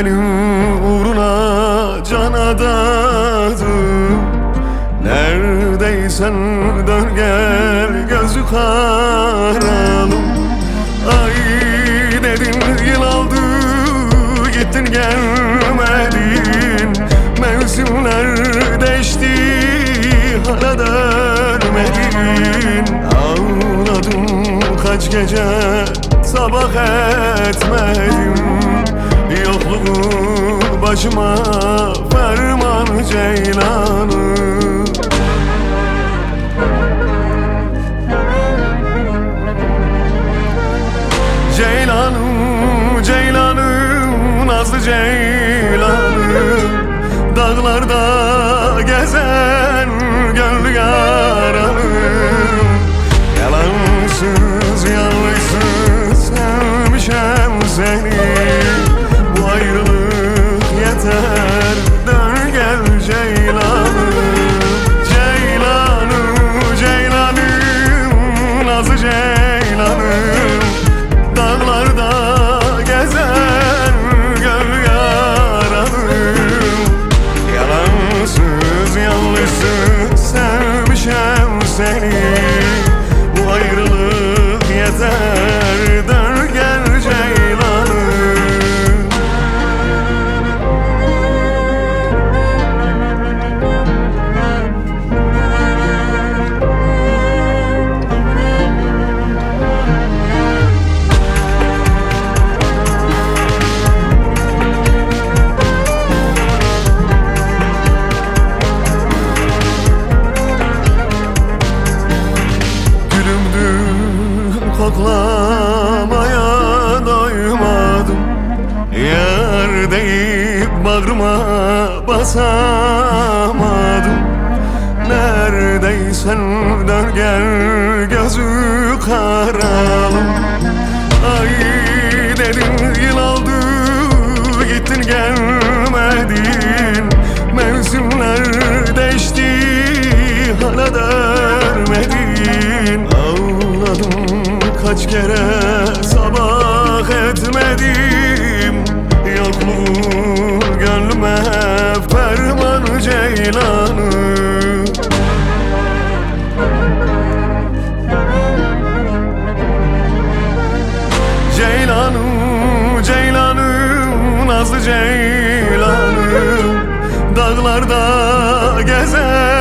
benim uğruna can adadım. Neredeysen dön gel gözü karalım. Ay dedin yıl aldı gittin gelmedin. Mevsimler değişti hala dönmedin. Ağladım kaç gece sabah etmedim. Yokluğun başıma ferman ceylanım. Ceylanım, ceylanım, nazlı ceylanım. Dağlarda gezen gönlü yaranım. Yalansız, yanlışsız sevmişem seni. Bu ayrılık yeter, dön gel ceylanım. Ceylanım, ceylanım, nazlı ceylanım. Dağlarda gezen gönlü yaranım. Yalansız, yanlışsız sevmişem seni. Bu ayrılık yeter, dön gel ceylanım. Koklamaya doymadım. Yar deyip bağrıma basamadım. Neredeysen dön gel gözü karalım. Ay dedin yıl aldı gittin gelmedin. Mevsimler değişti hala dönmedin. Ağladım kaç kere sabah etmedim. Yokluğun gönlüme ferman ceylanım. Ceylanım, ceylanım, nazlı ceylanım. Dağlarda gezer